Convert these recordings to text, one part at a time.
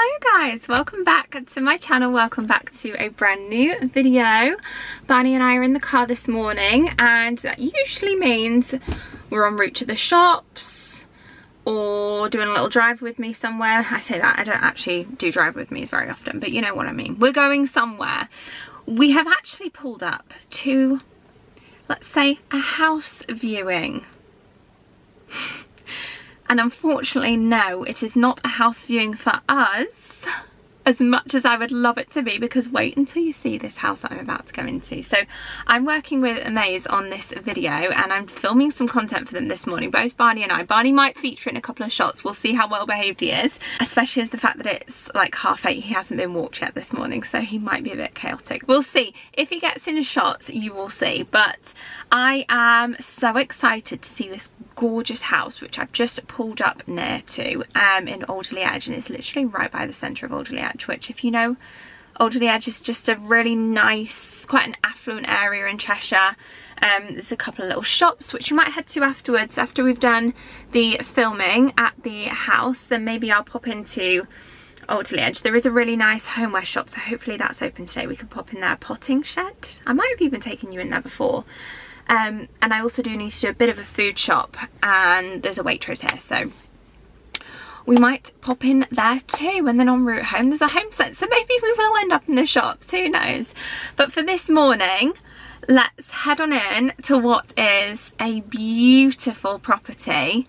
Hello guys, welcome back to my channel, welcome back to a brand new video. Barney and I are in the car this morning and that usually means we're en route to the shops or doing a little drive with me somewhere. I say that, I don't actually do drive with me very often, but you know what I mean. We're going somewhere. We have actually pulled up to, let's say, a house viewing. And unfortunately, no, it is not a house viewing for us, as much as I would love it to be, because wait until you see this house that I'm about to go into. So I'm working with Amaze on this video and I'm filming some content for them this morning, both Barney and I. Barney might feature in a couple of shots, we'll see how well behaved he is, especially as the fact that it's like 8:30, he hasn't been walked yet this morning, so he might be a bit chaotic. We'll see. If he gets in a shot, you will see. But I am so excited to see this gorgeous house, which I've just pulled up near to in Alderley Edge, and it's literally right by the centre of Alderley Edge, which, if you know, Alderley Edge is just a really nice, quite an affluent area in Cheshire. There's a couple of little shops which we might head to afterwards, after we've done the filming at the house. Then maybe I'll pop into Alderley Edge. There is a really nice homeware shop, so hopefully that's open today. We can pop in there. Potting shed, I might have even taken you in there before. And I also do need to do a bit of a food shop, and there's a Waitrose here, so we might pop in there too. And then en route home there's a home centre, so maybe we will end up in the shops, who knows. But for this morning, let's head on in to what is a beautiful property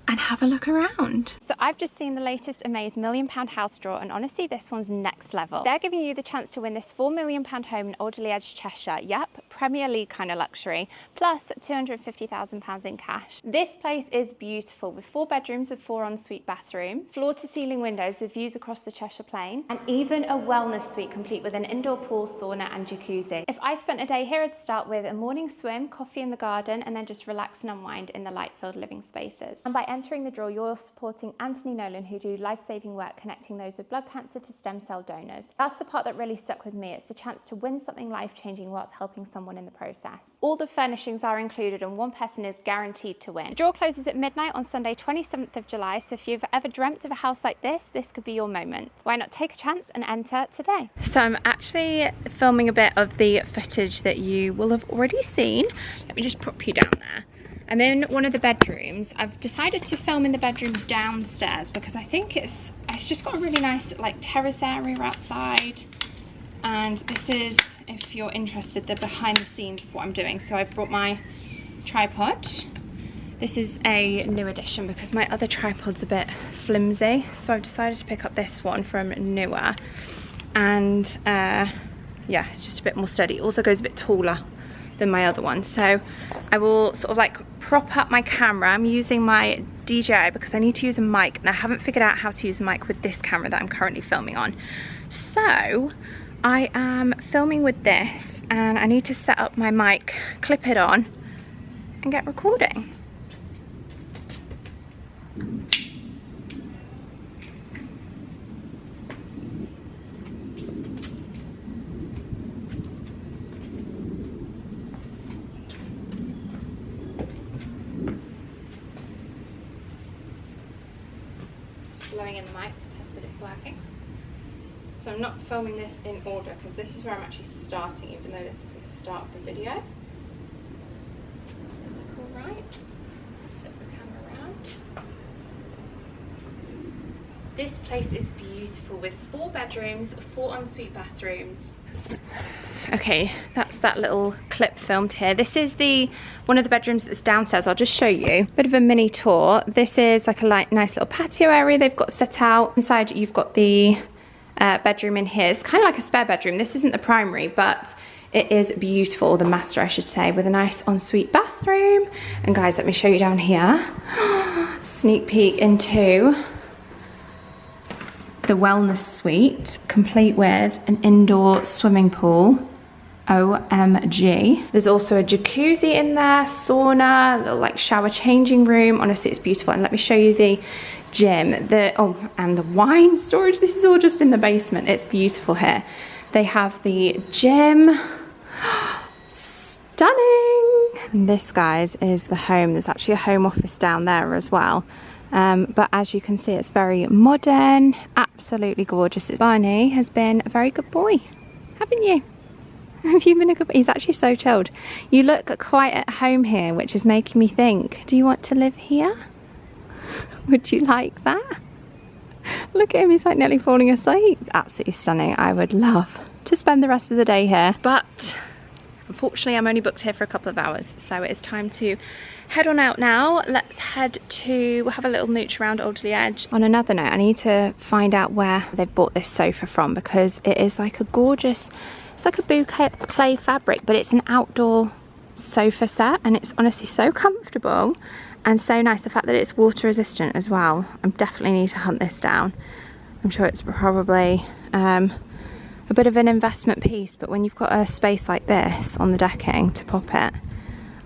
and have a look around. So I've just seen the latest Amaze £1 million house draw, and honestly this one's next level. They're giving you the chance to win this £4 million home in Alderley Edge, Cheshire. Yep, Premier League kind of luxury, plus £250,000 in cash. This place is beautiful, with 4 bedrooms with 4 ensuite bathrooms, floor to ceiling windows with views across the Cheshire Plain, and even a wellness suite complete with an indoor pool, sauna and jacuzzi. If I spent a day here, I'd start with a morning swim, coffee in the garden, and then just relax and unwind in the light-filled living spaces. And by entering the draw, you're supporting Anthony Nolan, who do life-saving work connecting those with blood cancer to stem cell donors. That's the part that really stuck with me. It's the chance to win something life-changing whilst helping someone in the process. All the furnishings are included and one person is guaranteed to win. The draw closes at midnight on Sunday 27th of July, so if you've ever dreamt of a house like this could be your moment. Why not take a chance and enter today? So I'm actually filming a bit of the footage that you will have already seen. Let me just prop you down there. I'm in one of the bedrooms. I've decided to film in the bedroom downstairs because I think it's just got a really nice like terrace area outside. And this is, if you're interested, the behind the scenes of what I'm doing. So I've brought my tripod. This is a new addition because my other tripod's a bit flimsy. So I've decided to pick up this one from Newer. And yeah, it's just a bit more sturdy. It also goes a bit taller than my other one. So I will sort of like prop up my camera. I'm using my DJI because I need to use a mic, and I haven't figured out how to use a mic with this camera that I'm currently filming on. So I am filming with this and I need to set up my mic, clip it on and get recording. Blowing in the mic to test that it's working. So I'm not filming this in order because this is where I'm actually starting, even though this isn't the start of the video. Does that look alright? Flip the camera around. This place is beautiful with 4 bedrooms, 4 ensuite bathrooms. Okay, that's that little clip filmed here. This is one of the bedrooms that's downstairs. I'll just show you. Bit of a mini tour. This is like a nice little patio area they've got set out. Inside you've got the bedroom in here. It's kind of like a spare bedroom. This isn't the primary, but it is beautiful, the master I should say, with a nice ensuite bathroom. And guys, let me show you down here. Sneak peek into the wellness suite, complete with an indoor swimming pool. OMG. There's also a jacuzzi in there, sauna, little like shower changing room. Honestly, it's beautiful. And let me show you the gym, and the wine storage. This is all just in the basement. It's beautiful here. They have the gym. Stunning. And this, guys, is the home. There's actually a home office down there as well. But as you can see, it's very modern, absolutely gorgeous. Barney has been a very good boy, haven't you? Have you been a good boy? He's actually so chilled. You look quite at home here, which is making me think, do you want to live here? Would you like that? Look at him, he's like nearly falling asleep. It's absolutely stunning. I would love to spend the rest of the day here. But unfortunately, I'm only booked here for a couple of hours. So it's time to head on out now. Let's head to have a little mooch around Alderley Edge. On another note, I need to find out where they've bought this sofa from, because it is like a gorgeous, it's like a boucle fabric, but it's an outdoor sofa set, and it's honestly so comfortable and so nice. The fact that it's water resistant as well. I definitely need to hunt this down. I'm sure it's probably a bit of an investment piece, but when you've got a space like this on the decking to pop it,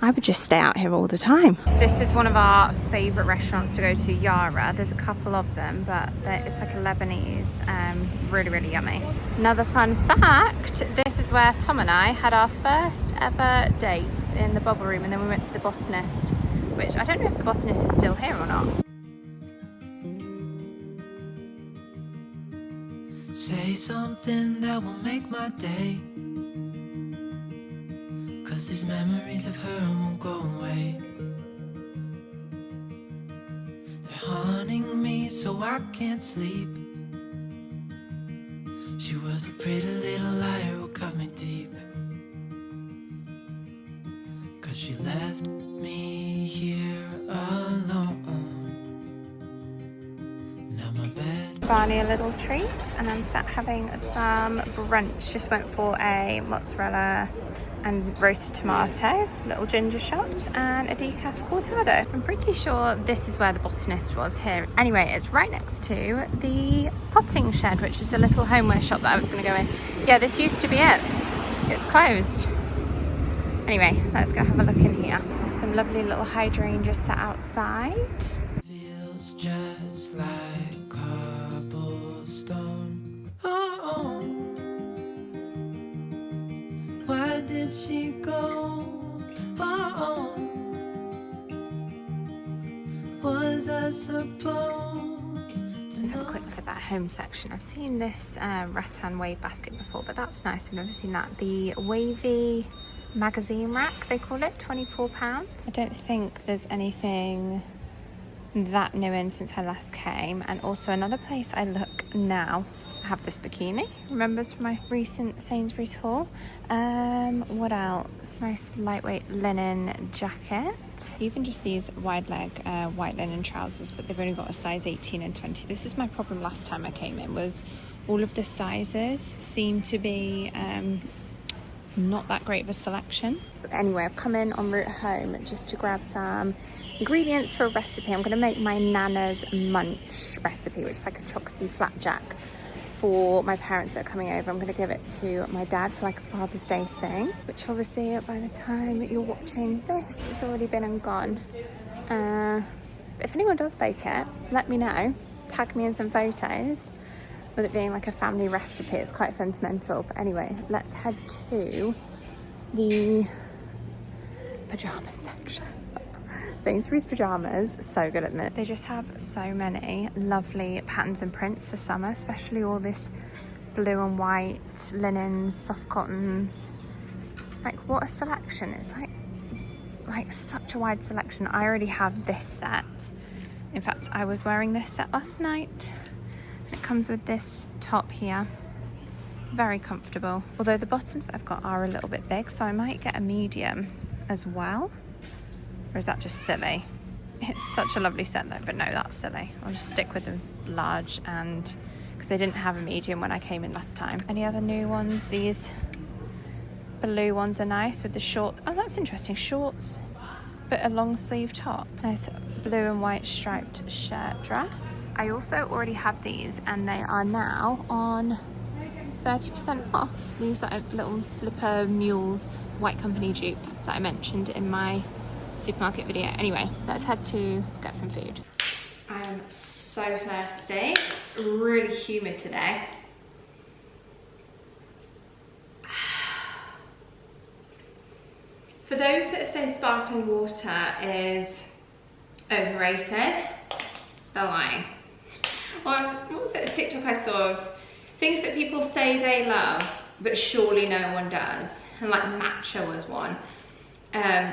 I would just stay out here all the time. This is one of our favourite restaurants to go to, Yara. There's a couple of them, but it's like a Lebanese, really, really yummy. Another fun fact, this is where Tom and I had our first ever date, in the bubble room, and then we went to the botanist, which I don't know if the botanist is still here or not. Say something that will make my day, 'cause these memories of her won't go away. They're haunting me so I can't sleep. She was a pretty little liar who cut me deep, 'cause she left me here alone. Now my bed. Barney a little treat, and I'm sat having some brunch. Just went for a mozzarella and roasted tomato, little ginger shot, and a decaf cortado. I'm pretty sure this is where the botanist was here. Anyway, it's right next to the potting shed, which is the little homeware shop that I was going to go in. Yeah, this used to be it. It's closed. Anyway, let's go have a look in here. There's some lovely little hydrangeas sat outside. Feels just like cobblestone. Oh, why did she go? Oh, was I supposed to Let's have a quick look at that home section. I've seen this rattan wave basket before, but that's nice. I've never seen that. The wavy magazine rack, they call it, £24. I don't think there's anything that new in since I last came. And also another place I look now, I have this bikini, remembers from my recent Sainsbury's haul. What else? Nice lightweight linen jacket. Even just these wide leg white linen trousers, but they've only got a size 18 and 20. This is my problem last time I came in, was all of the sizes seem to be not that great of a selection. But anyway, I've come in en route home just to grab some ingredients for a recipe. I'm going to make my Nana's Munch recipe, which is like a chocolatey flapjack for my parents that are coming over. I'm going to give it to my dad for like a Father's Day thing, which obviously by the time you're watching this, it's already been and gone. If anyone does bake it, let me know. Tag me in some photos. With it being like a family recipe, it's quite sentimental. But anyway, let's head to the pyjamas section. Sainsbury's pyjamas, so good at the minute. They just have so many lovely patterns and prints for summer, especially all this blue and white linens, soft cottons. Like, what a selection. It's like such a wide selection. I already have this set. In fact, I was wearing this set last night. It comes with this top here, very comfortable. Although the bottoms that I've got are a little bit big, so I might get a medium as well. Or is that just silly? It's such a lovely set though, but no, that's silly. I'll just stick with the large, and because they didn't have a medium when I came in last time. Any other new ones? These blue ones are nice with the short, oh that's interesting, shorts, but a long sleeve top. Nice blue and white striped shirt dress. I also already have these, and they are now on 30% off. These are little slipper mules, White Company dupe that I mentioned in my supermarket video. Anyway, let's head to get some food. I am so thirsty. It's really humid today. For those that say sparkling water is overrated, are lying. Or what was it, a TikTok I saw of things that people say they love, but surely no one does. And like matcha was one.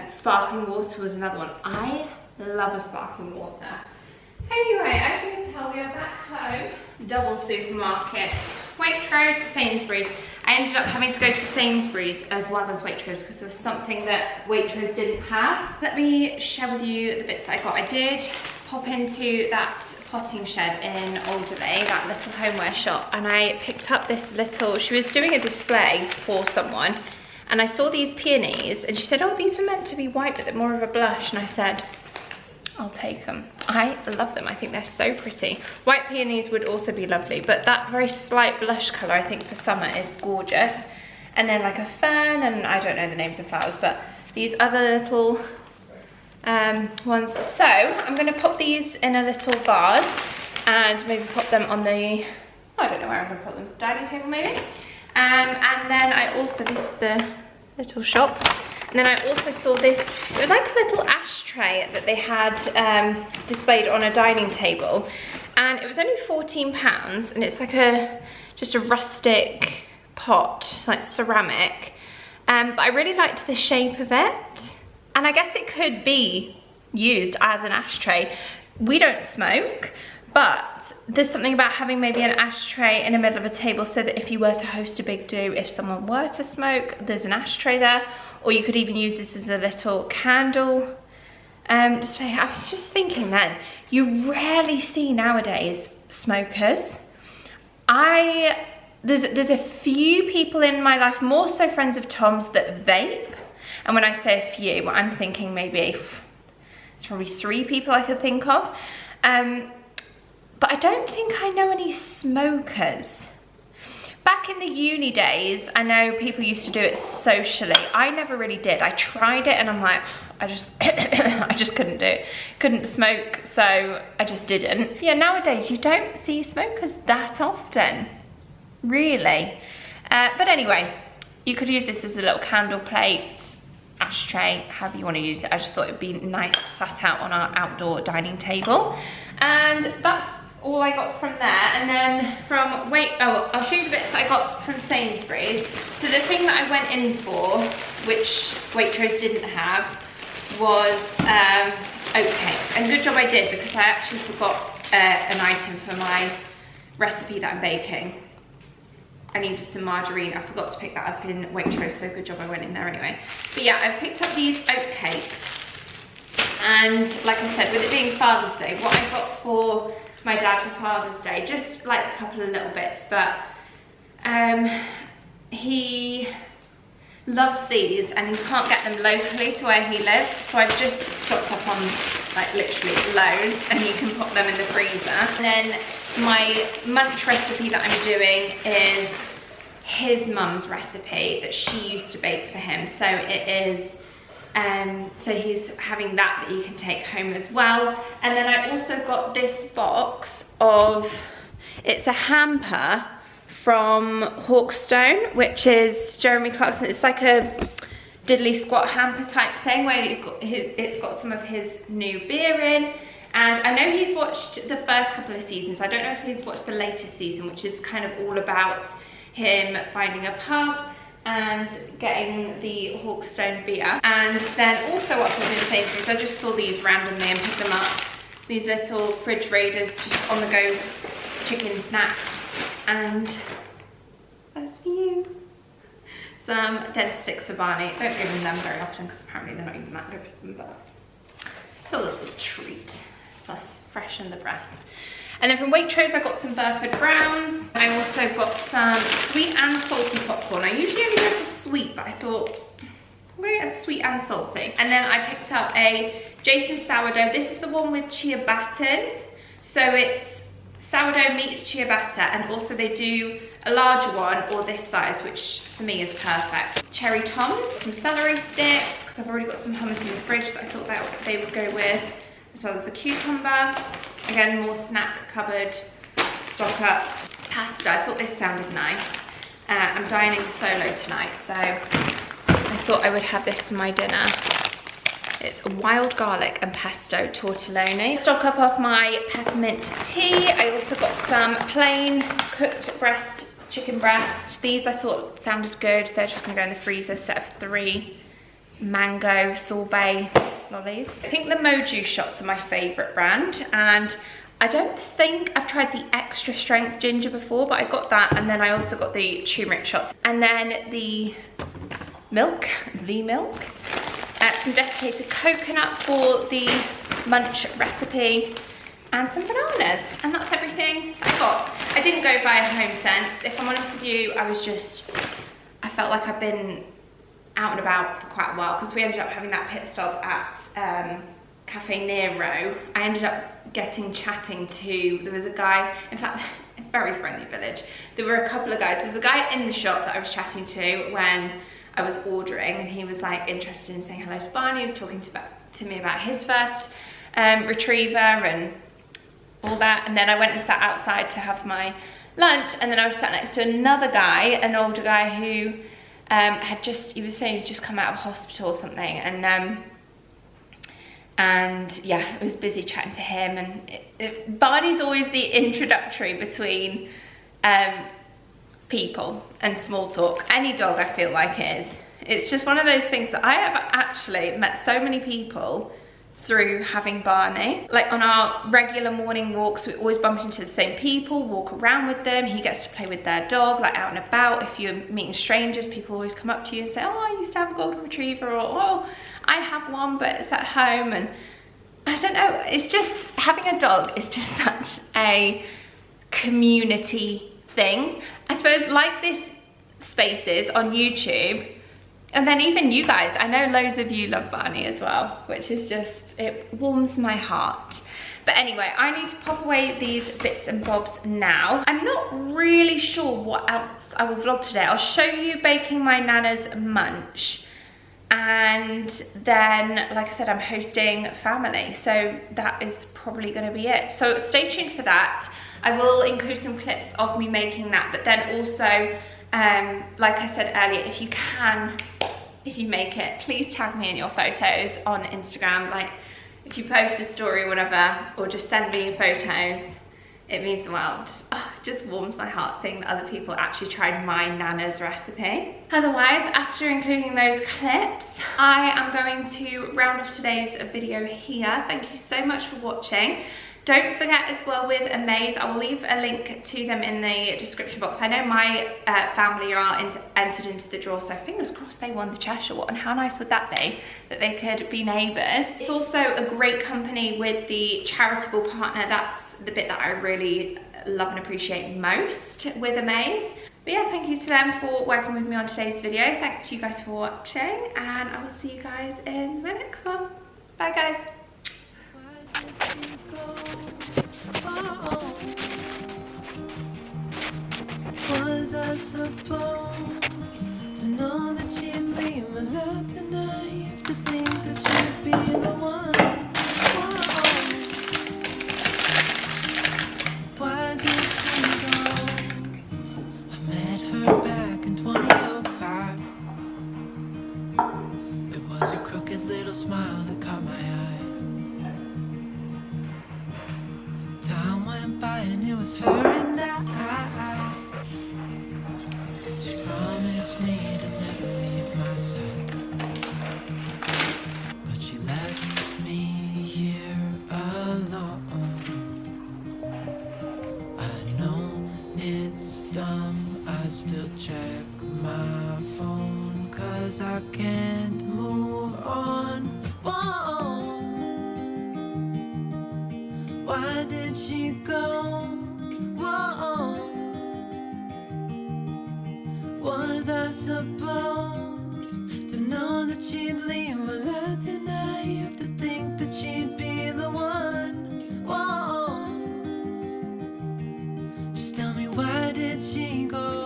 Sparkling water was another one. I love a sparkling water. Anyway, as you can tell, we are back home. Double supermarket. Waitrose, Sainsbury's. I ended up having to go to Sainsbury's as well as Waitrose because there was something that Waitrose didn't have. Let me share with you the bits that I got. I did pop into that potting shed in Alderley, that little homeware shop, and I picked up this little, she was doing a display for someone, and I saw these peonies, and she said, oh, these were meant to be white, but they're more of a blush, and I said, I'll take them. I love them. I think they're so pretty. White peonies would also be lovely, but that very slight blush colour I think for summer is gorgeous. And then like a fern, and I don't know the names of flowers, but these other little ones. So I'm going to pop these in a little vase and maybe pop them on the, I don't know where I'm going to put them, dining table maybe. And then I also, this is the little shop. And then I also saw this, it was like a little ashtray that they had displayed on a dining table. And it was only £14, and it's like just a rustic pot, like ceramic. But I really liked the shape of it. And I guess it could be used as an ashtray. We don't smoke, but there's something about having maybe an ashtray in the middle of a table so that if you were to host a big do, if someone were to smoke, there's an ashtray there. Or you could even use this as a little candle display. I was just thinking then, you rarely see nowadays smokers. There's a few people in my life, more so friends of Tom's, that vape. And when I say a few, I'm thinking maybe, it's probably 3 people I could think of. But I don't think I know any smokers. Back in the uni days, I know people used to do it socially. I never really did. I tried it and I'm like, I just couldn't do it. Couldn't smoke, so I just didn't. Yeah, nowadays you don't see smokers that often, really. But anyway, you could use this as a little candle plate, ashtray, however you want to use it. I just thought it'd be nice sat out on our outdoor dining table. And that's all I got from there. And then from I'll show you the bits that I got from Sainsbury's. So the thing that I went in for, which Waitrose didn't have, was oatcake. And good job I did, because I actually forgot an item for my recipe that I'm baking. I needed some margarine. I forgot to pick that up in Waitrose, so good job I went in there anyway. But yeah, I picked up these oatcakes. And like I said, with it being Father's Day, what I got for my dad for Father's Day, just like a couple of little bits, but he loves these and he can't get them locally to where he lives, so I've just stocked up on like literally loads, and he can pop them in the freezer. And then my munch recipe that I'm doing is his mum's recipe that she used to bake for him, so it is so he's having that he can take home as well. And then I also got this box of, it's a hamper from Hawkstone, which is Jeremy Clarkson. It's like a diddly squat hamper type thing where it's got some of his new beer in. And I know he's watched the first couple of seasons. I don't know if he's watched the latest season, which is kind of all about him finding a pub and getting the Hawkstone beer. And then also what I was in Sainsbury's, I just saw these randomly and picked them up. These little fridge raiders, just on the go chicken snacks. And that's for you. Some dentist sticks for Barney. Don't give him them very often because apparently they're not even that good for them, but it's a little treat. Plus freshen the breath. And then from Waitrose, I got some Burford Browns. I also got some sweet and salty popcorn. I usually only go for sweet, but I thought I'm gonna get sweet and salty. And then I picked up a Jason's sourdough. This is the one with ciabatta. So it's sourdough meets ciabatta, and also they do a larger one or this size, which for me is perfect. Cherry Toms, some celery sticks, because I've already got some hummus in the fridge that I thought that they would go with, as well as a cucumber. Again, more snack cupboard stock ups. Pasta, I thought this sounded nice. I'm dining solo tonight, so I thought I would have this for my dinner. It's wild garlic and pesto tortelloni. Stock up off my peppermint tea. I also got some plain cooked chicken breast. These I thought sounded good. They're just gonna go in the freezer, set of 3 mango sorbet lollies. I think the Moju shots are my favorite brand, and I don't think I've tried the extra strength ginger before, but I got that, and then I also got the turmeric shots. And then the milk, some desiccated coconut for the munch recipe, and some bananas. And that's everything I got. I didn't go buy a home sense. If I'm honest with you, I felt like I've been out and about for quite a while, because we ended up having that pit stop at Cafe Nero. I ended up chatting to, there was a guy, in fact, a very friendly village. There were a couple of guys. There was a guy in the shop that I was chatting to when I was ordering, and he was like interested in saying hello to Barney. He was talking to me about his first retriever and all that. And then I went and sat outside to have my lunch, and then I was sat next to another guy, an older guy who he was saying he'd just come out of hospital or something, and yeah, I was busy chatting to him. And Barney's always the introductory between people and small talk. Any dog, I feel like, is. It's just one of those things that I have actually met so many people through having Barney. Like on our regular morning walks, we always bump into the same people, walk around with them. He gets to play with their dog, like out and about. If you're meeting strangers, people always come up to you and say, oh, I used to have a golden retriever, or oh, I have one, but it's at home. And I don't know, it's just, having a dog is just such a community thing. I suppose, like this Spaces on YouTube, and then even you guys, I know loads of you love Barney as well, which is just, it warms my heart. But anyway, I need to pop away these bits and bobs now. I'm not really sure what else I will vlog today. I'll show you baking my Nana's munch. And then, like I said, I'm hosting family, so that is probably going to be it. So stay tuned for that. I will include some clips of me making that, but then also, like I said earlier, if you can, if you make it, please tag me in your photos on Instagram. Like, if you post a story or whatever, or just send me your photos, it means the world. Oh, it just warms my heart seeing that other people actually tried my Nana's recipe. Otherwise, after including those clips, I am going to round off today's video here. Thank you so much for watching. Don't forget as well with Amaze, I will leave a link to them in the description box. I know my family are entered into the draw, so fingers crossed they won the Cheshire one. And how nice would that be, that they could be neighbours. It's also a great company with the charitable partner. That's the bit that I really love and appreciate most with Amaze. But yeah, thank you to them for working with me on today's video. Thanks to you guys for watching, and I will see you guys in my next one. Bye guys. Was I supposed to know that she'd leave? Was I too naive to think that she'd be the one? Why did she go? I met her back in 2005. It was her crooked little smile that caught my eye. Time went by and it was her and I. She promised me to never leave my side, but she left me here alone. I know it's dumb, I still check my phone, 'cause I can't move on. Whoa. Why did she go? Whoa. Was I supposed to know that she'd leave? Was I too naive to think that she'd be the one? Whoa. Just tell me, why did she go?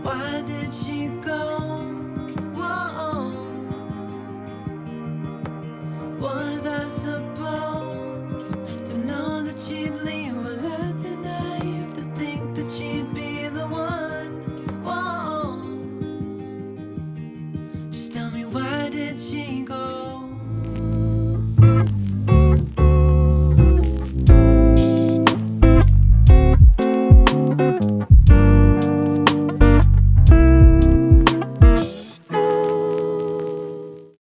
Why did she go? Whoa. Was I supposed to know that she'd leave? Was I too naive to think that she'd be the one? Whoa. Just tell me, why did she go?